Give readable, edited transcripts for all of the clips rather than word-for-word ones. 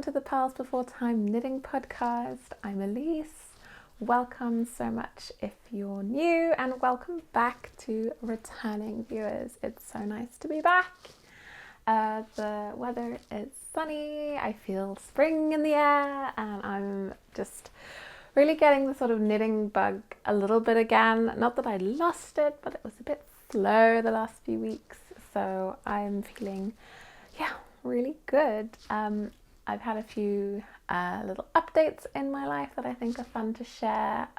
to the Purlsbeforethyme knitting podcast. I'm Elise. Welcome so much if you're new, and welcome back to returning viewers. It's so nice to be back. The weather is sunny, I feel spring in the air, and I'm just really getting the sort of knitting bug a little bit again. Not that I lost it, but it was a bit slow the last few weeks, so I'm feeling really good. I've had a few little updates in my life that I think are fun to share.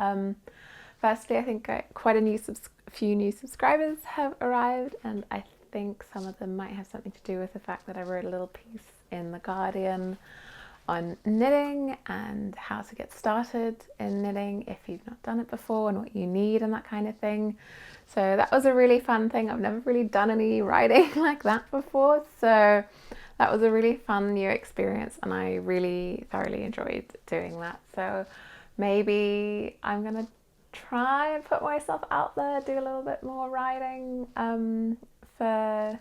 Firstly, I think quite a few new subscribers have arrived, and I think some of them might have something to do with the fact that I wrote a little piece in The Guardian on knitting and how to get started in knitting if you've not done it before and what you need and that kind of thing. So that was a really fun thing. I've never really done any writing like that before, so that was a really fun new experience, and I really thoroughly enjoyed doing that. So maybe I'm gonna try and put myself out there, do a little bit more writing for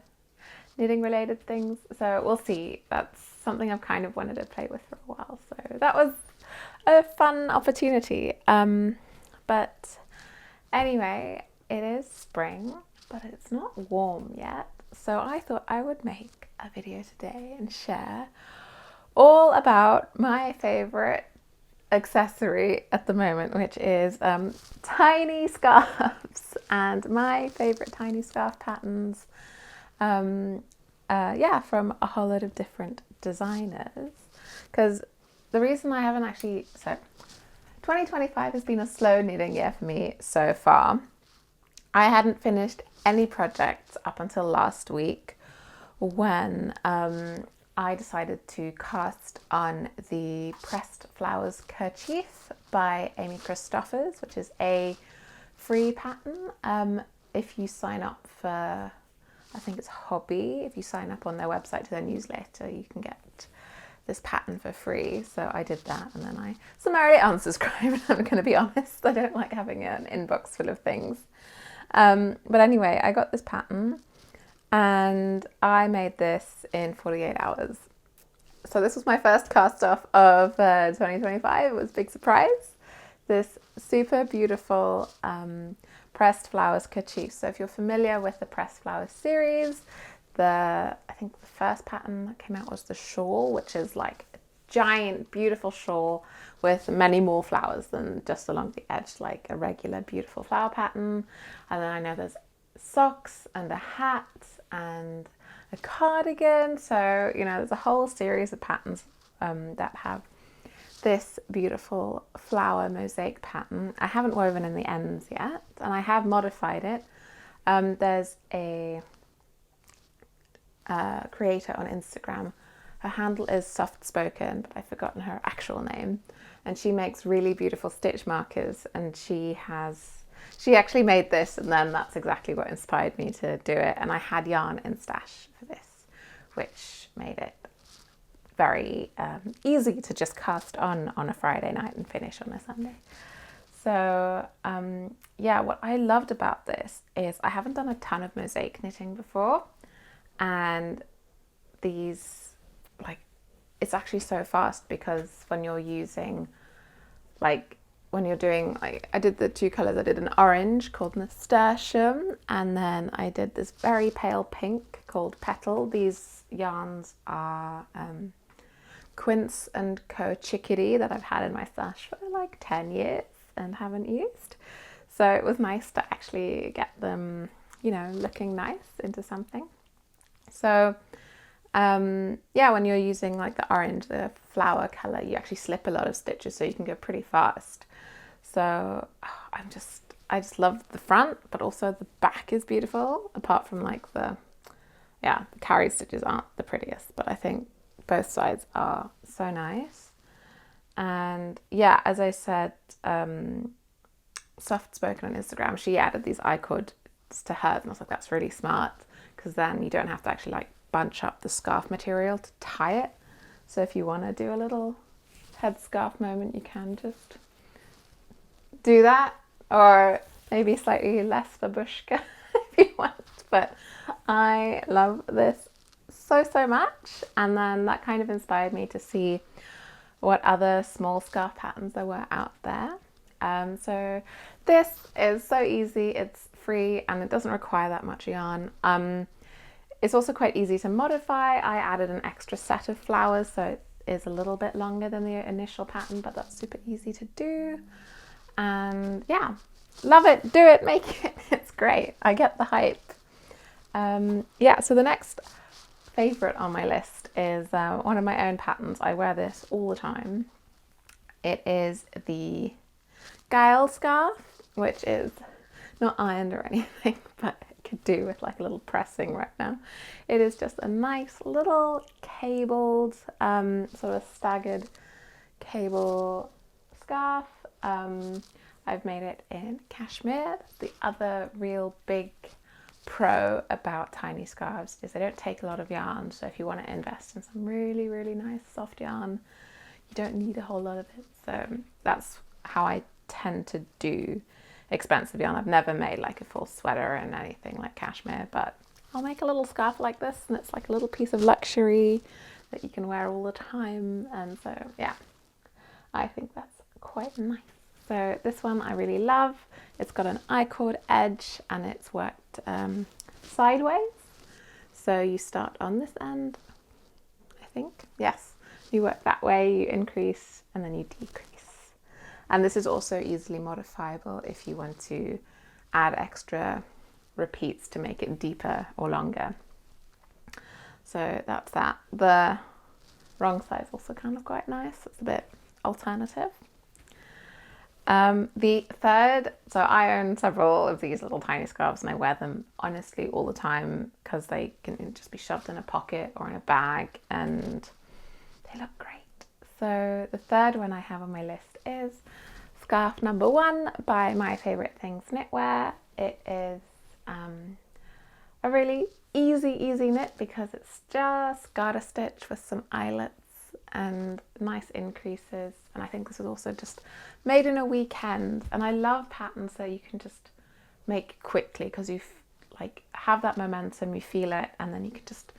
knitting related things. So we'll see. That's something I've kind of wanted to play with for a while. So that was a fun opportunity. But anyway, it is spring, but it's not warm yet. So I thought I would make a video today and share all about my favorite accessory at the moment, which is tiny scarves and my favorite tiny scarf patterns from a whole lot of different designers. Because the reason I haven't actually, so 2025 has been a slow knitting year for me so far. I hadn't finished any projects up until last week when I decided to cast on the Pressed Flowers Kerchief by Amy Christoffers, which is a free pattern. If you sign up for, I think it's Hobby, if you sign up on their website to their newsletter, you can get this pattern for free. So I did that, and then I summarily unsubscribed. I'm going to be honest, I don't like having an inbox full of things. But anyway, I got this pattern and I made this in 48 hours. So this was my first cast off of 2025. It was a big surprise. This super beautiful Pressed Flowers Kerchief. So if you're familiar with the Pressed Flowers series, I think the first pattern that came out was the shawl, which is like a giant, beautiful shawl with many more flowers than just along the edge, like a regular beautiful flower pattern. And then I know there's socks and a hat and a cardigan. So, there's a whole series of patterns that have this beautiful flower mosaic pattern. I haven't woven in the ends yet, and I have modified it. There's a creator on Instagram. Her handle is Soft Spoken, but I've forgotten her actual name. And she makes really beautiful stitch markers, and she actually made this, and then that's exactly what inspired me to do it. And I had yarn in stash for this, which made it very easy to just cast on a Friday night and finish on a Sunday. So what I loved about this is I haven't done a ton of mosaic knitting before, and these, it's actually so fast, because when you're using, I did the two colors. I did an orange called Nasturtium, and then I did this very pale pink called Petal. These yarns are Quince and Co. Chickadee that I've had in my stash for 10 years and haven't used. So it was nice to actually get them, looking nice into something. So when you're using the orange, the flower color, you actually slip a lot of stitches, so you can go pretty fast. So I just love the front, but also the back is beautiful, apart from the carry stitches aren't the prettiest, but I think both sides are so nice. And as I said, Soft Spoken on Instagram, she added these I-cords to hers, and I was like, that's really smart, because then you don't have to actually bunch up the scarf material to tie it. So if you want to do a little headscarf moment, you can just do that, or maybe slightly less babushka if you want. But I love this so much, and then that kind of inspired me to see what other small scarf patterns there were out there. So this is so easy, it's free, and it doesn't require that much yarn. It's also quite easy to modify. I added an extra set of flowers, so it is a little bit longer than the initial pattern, but that's super easy to do. And yeah, love it, do it, make it, it's great. I get the hype. Yeah, so the next favorite on my list is one of my own patterns. I wear this all the time. It is the Gaelle scarf, which is not ironed or anything, but it could do with like a little pressing right now. It is just a nice little cabled, sort of staggered cable scarf. I've made it in cashmere. The other real big pro about tiny scarves is they don't take a lot of yarn, so if you want to invest in some really, really nice soft yarn, you don't need a whole lot of it. So that's how I tend to do expensive yarn. I've never made like a full sweater and anything like cashmere, but I'll make a little scarf like this, and it's like a little piece of luxury that you can wear all the time. And so yeah, I think that's quite nice. So this one I really love. It's got an I-cord edge and it's worked sideways. So you start on this end, I think. Yes, you work that way, you increase and then you decrease. And this is also easily modifiable if you want to add extra repeats to make it deeper or longer. So that's that. The wrong side is also kind of quite nice. It's a bit alternative. The third, so I own several of these little tiny scarves and I wear them honestly all the time because they can just be shoved in a pocket or in a bag and they look great. So the third one I have on my list is scarf number 1 by My Favorite Things Knitwear. It is a really easy knit because it's just garter stitch with some eyelets and nice increases, and I think this is also just made in a weekend. And I love patterns that you can just make quickly because you like have that momentum, you feel it, and then you can just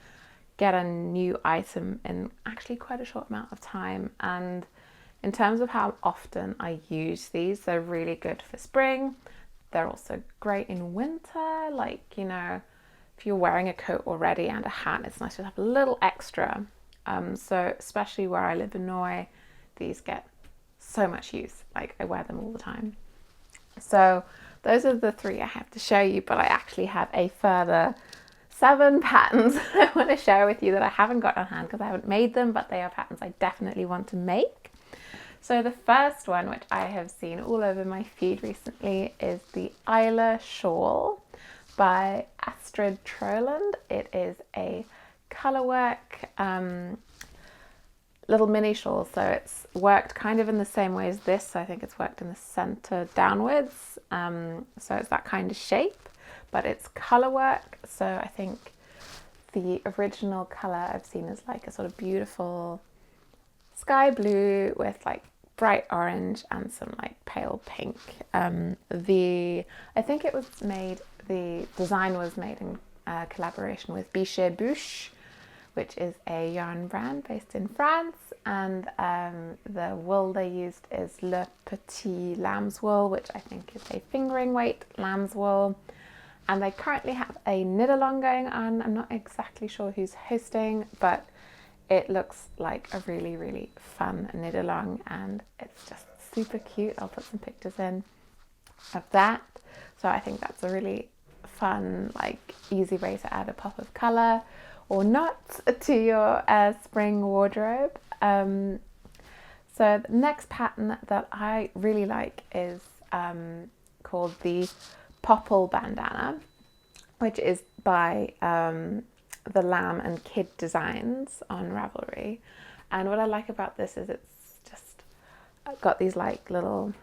get a new item in actually quite a short amount of time. And in terms of how often I use these, they're really good for spring. They're also great in winter, like, you know, if you're wearing a coat already and a hat, it's nice to have a little extra. So especially where I live in Norway, these get so much use. Like I wear them all the time. So those are the 3 I have to show you, but I actually have a further 7 patterns I want to share with you that I haven't got on hand because I haven't made them, but they are patterns I definitely want to make. So the first one, which I have seen all over my feed recently, is the Isla Shawl by Astrid Troland. It is a colourwork little mini shawl, so it's worked kind of in the same way as this. So I think it's worked in the centre downwards, so it's that kind of shape, but it's colourwork. So I think the original colour I've seen is like a sort of beautiful sky blue with like bright orange and some like pale pink. I think it was made, the design was made in collaboration with Bichet Bouche, which is a yarn brand based in France, and the wool they used is Le Petit lamb's wool, which I think is a fingering weight lamb's wool. And they currently have a knit along going on. I'm not exactly sure who's hosting, but it looks like a really fun knit along and it's just super cute. I'll put some pictures in of that. So I think that's a really fun, like easy way to add a pop of colour or not to your spring wardrobe. So the next pattern that I really like is called the Popple bandana, which is by the Lamb and Kid Designs on Ravelry. And what I like about this is it's just got these like little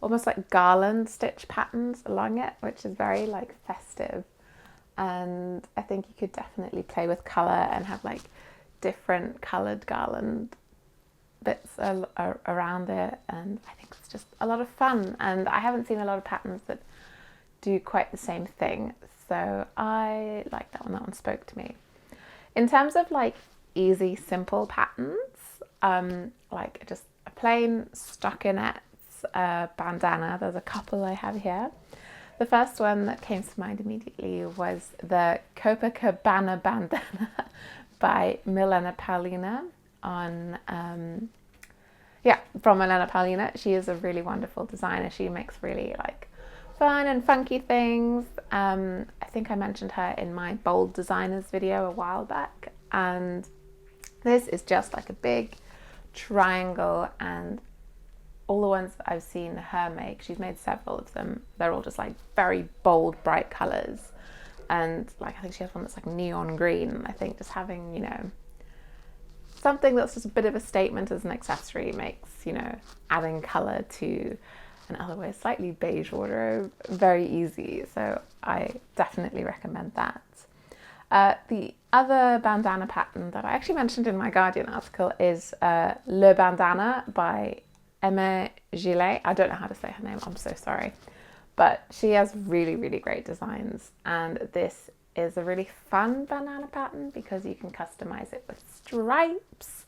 almost like garland stitch patterns along it, which is very like festive. And I think you could definitely play with colour and have like different coloured garland bits around it, and I think it's just a lot of fun. And I haven't seen a lot of patterns that do quite the same thing, so I like that one. That one spoke to me. In terms of like easy, simple patterns, like just a plain stockinette bandana. There's a couple I have here. The first one that came to mind immediately was the Copacabana bandana by Milena Paulina from Milena Paulina. She is a really wonderful designer. She makes really like fun and funky things. I think I mentioned her in my bold designers video a while back, and this is just like a big triangle, and all the ones that I've seen her make, she's made several of them, they're all just like very bold, bright colors. And like I think she has one that's like neon green. I think just having, you know, something that's just a bit of a statement as an accessory makes, you know, adding color to an otherwise slightly beige wardrobe very easy. So I definitely recommend that. The other bandana pattern that I actually mentioned in my Guardian article is Le Bandana by Gaelle. I don't know how to say her name, I'm so sorry. But she has really, really great designs. And this is a really fun bandana pattern because you can customize it with stripes.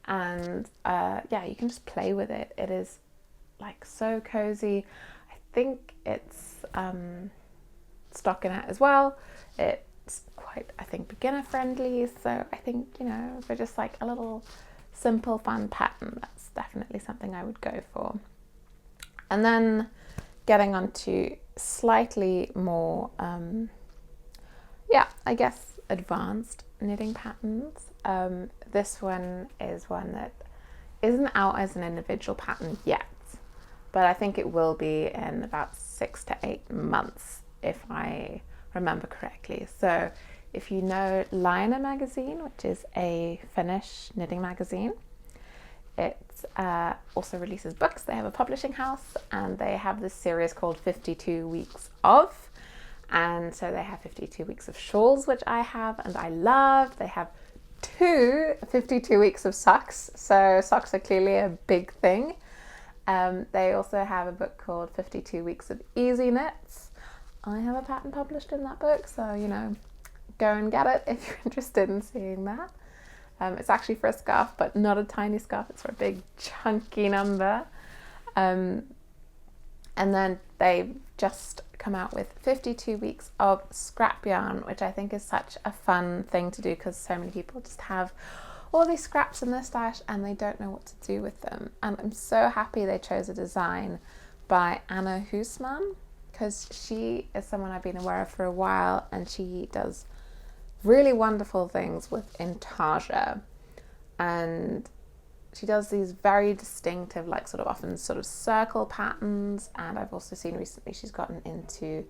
And yeah, you can just play with it. It is like so cozy. I think it's stockinette as well. It's quite, I think, beginner friendly. So I think, you know, for just like a little simple fun pattern, that's definitely something I would go for. And then getting on to slightly more I guess advanced knitting patterns. This one is one that isn't out as an individual pattern yet, but I think it will be in about 6 to 8 months if I remember correctly. So if you know Liner magazine, which is a Finnish knitting magazine, it also releases books. They have a publishing house, and they have this series called 52 Weeks of. And so they have 52 weeks of shawls, which I have and I love. They have 52 weeks of socks. So socks are clearly a big thing. They also have a book called 52 Weeks of Easy Knits. I have a pattern published in that book, so, you know, go and get it if you're interested in seeing that. It's actually for a scarf, but not a tiny scarf. It's for a big chunky number. And then they've just come out with 52 weeks of scrap yarn, which I think is such a fun thing to do because so many people just have all these scraps in their stash and they don't know what to do with them. And I'm so happy they chose a design by Anna Hoosman, because she is someone I've been aware of for a while, and she does really wonderful things with intarsia, and she does these very distinctive, like sort of often sort of circle patterns. And I've also seen recently she's gotten into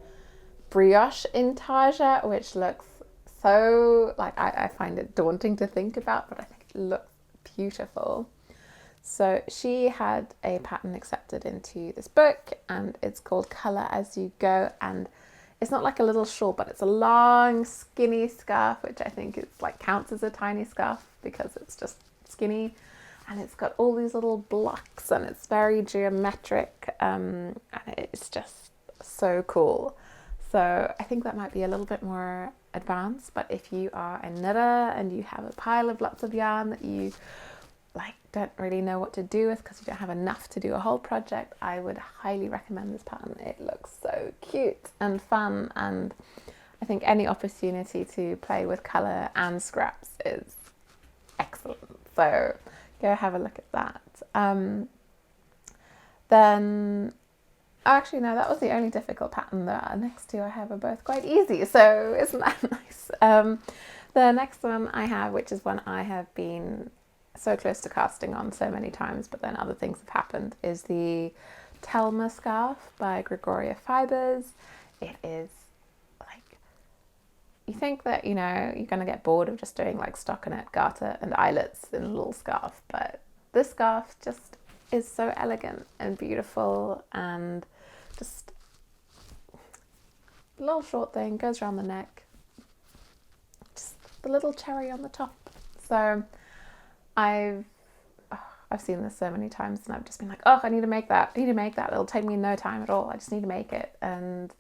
brioche intarsia, which looks so, like, I find it daunting to think about, but I think it looks beautiful. So she had a pattern accepted into this book, and it's called Colour As You Go, and it's not like a little shawl, but it's a long skinny scarf, which I think is like counts as a tiny scarf because it's just skinny, and it's got all these little blocks and it's very geometric, and it's just so cool. So I think that might be a little bit more advanced, but if you are a knitter and you have a pile of lots of yarn that you like don't really know what to do with because you don't have enough to do a whole project, I would highly recommend this pattern. It looks so cute and fun, and I think any opportunity to play with colour and scraps is excellent. So go have a look at that. Then actually no, that was the only difficult pattern. The next two I have are both quite easy, so isn't that nice? The next one I have, which is one I have been so close to casting on so many times, but then other things have happened, is the Telma scarf by Gregoria Fibers. It is like, you think that, you know, you're going to get bored of just doing like stockinette, garter and eyelets in a little scarf, but this scarf just is so elegant and beautiful, and just a little short thing, goes around the neck, just the little cherry on the top. So I've seen this so many times, and I've just been like, oh, I need to make that. It'll take me no time at all. I just need to make it. And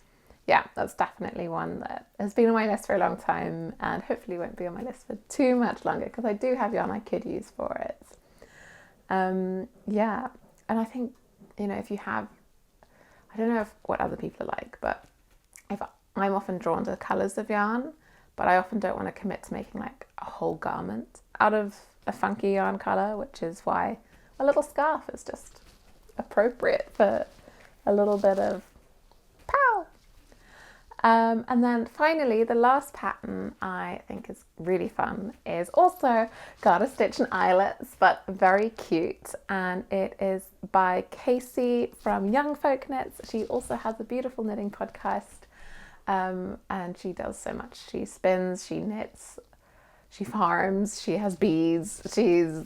yeah, that's definitely one that has been on my list for a long time and hopefully won't be on my list for too much longer because I do have yarn I could use for it. Yeah, and I think, you know, if you have, I don't know what other people are like, but if I'm often drawn to colours of yarn, but I often don't want to commit to making like a whole garment out of a funky yarn colour, which is why a little scarf is just appropriate for a little bit of pow. And then finally, the last pattern I think is really fun is also garter stitch and eyelets, but very cute. And it is by Casey from Young Folk Knits. She also has a beautiful knitting podcast, and she does so much. She spins, she knits, she farms, she has bees, she's,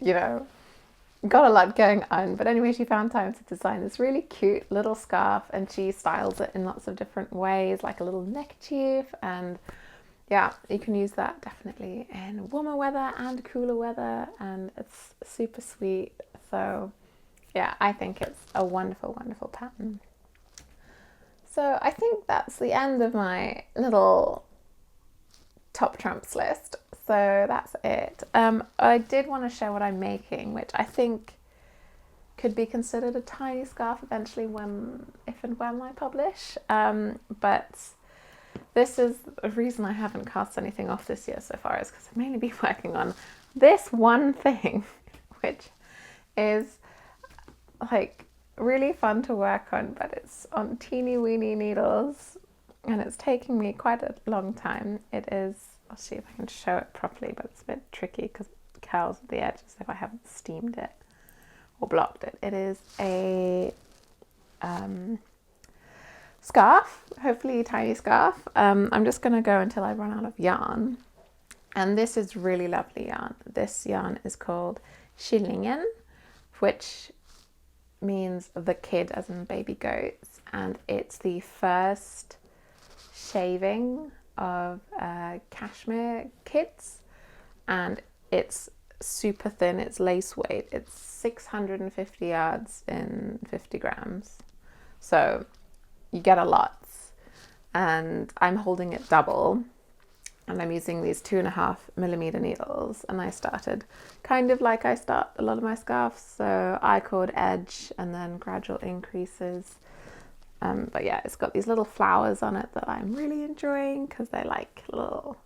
you know, got a lot going on. But anyway, she found time to design this really cute little scarf, and she styles it in lots of different ways, like a little neckerchief. And yeah, you can use that definitely in warmer weather and cooler weather, and it's super sweet. So yeah, I think it's a wonderful, wonderful pattern. So I think that's the end of my little top trumps list. So that's it. I did want to share what I'm making, which I think could be considered a tiny scarf eventually if and when I publish. But this is the reason I haven't cast anything off this year so far, is because I've mainly been working on this one thing, which is like really fun to work on, but it's on teeny weeny needles and it's taking me quite a long time. It is, I'll see if I can show it properly, but it's a bit tricky because it curls at the edges if I haven't steamed it or blocked it. It is a scarf, hopefully a tiny scarf. I'm just going to go until I run out of yarn. And this is really lovely yarn. This yarn is called Skillingen, which means the kid as in baby goats, and it's the first shaving of cashmere kids, and it's super thin. It's lace weight. It's 650 yards in 50 grams, so you get a lot. And I'm holding it double, and I'm using these 2.5mm needles, and I started kind of like I start a lot of my scarves, so I cord edge and then gradual increases. But yeah, it's got these little flowers on it that I'm really enjoying because they're like little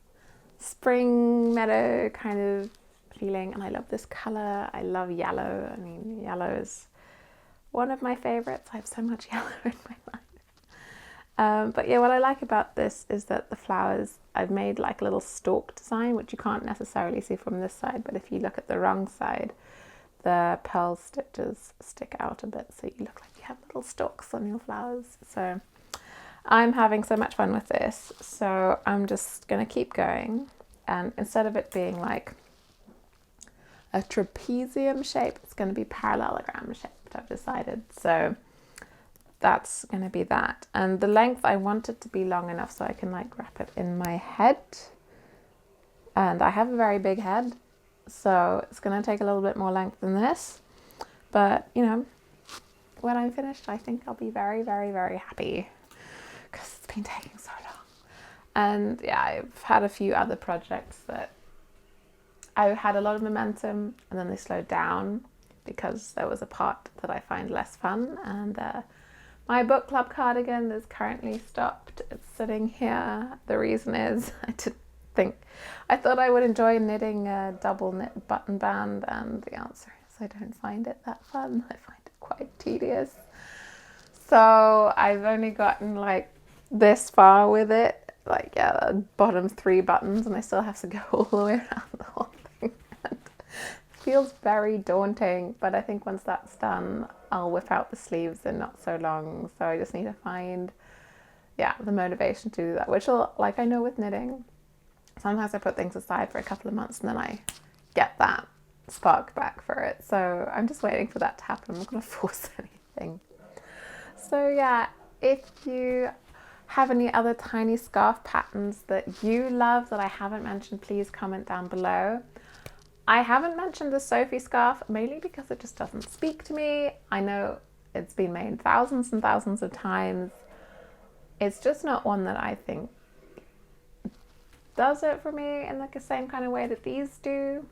spring meadow kind of feeling, and I love this colour. I love yellow. I mean, yellow is one of my favourites. I have so much yellow in my life. But yeah, what I like about this is that the flowers, I've made like a little stalk design, which you can't necessarily see from this side, but if you look at the wrong side, the pearl stitches stick out a bit, so you look like you have little stalks on your flowers. So I'm having so much fun with this, so I'm just going to keep going, and instead of it being like a trapezium shape, it's going to be parallelogram shaped, I've decided. So that's going to be that, and the length I want it to be long enough so I can like wrap it in my head, and I have a very big head, so it's going to take a little bit more length than this, but you know, when I'm finished I think I'll be very, very, very happy because it's been taking so long. And yeah, I've had a few other projects that I had a lot of momentum and then they slowed down because there was a part that I find less fun, and my book club cardigan is currently stopped. It's sitting here. The reason is I thought I would enjoy knitting a double knit button band, and the answer is I don't find it that fun. I find it quite tedious. So I've only gotten like this far with it, like yeah, the bottom 3 buttons, and I still have to go all the way around the whole thing. And it feels very daunting, but I think once that's done, I'll whip out the sleeves in not so long. So I just need to find, yeah, the motivation to do that, which will, like I know with knitting, sometimes I put things aside for a couple of months and then I get that spark back for it. So I'm just waiting for that to happen. I'm not going to force anything. So yeah, if you have any other tiny scarf patterns that you love that I haven't mentioned, please comment down below. I haven't mentioned the Sophie scarf mainly because it just doesn't speak to me. I know it's been made thousands and thousands of times. it's just not one that I think does it for me in like the same kind of way that these do.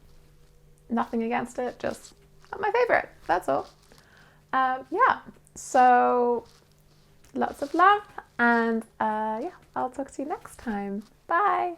Nothing against it, just not my favorite, that's all. Yeah, so lots of love, and yeah, I'll talk to you next time. Bye.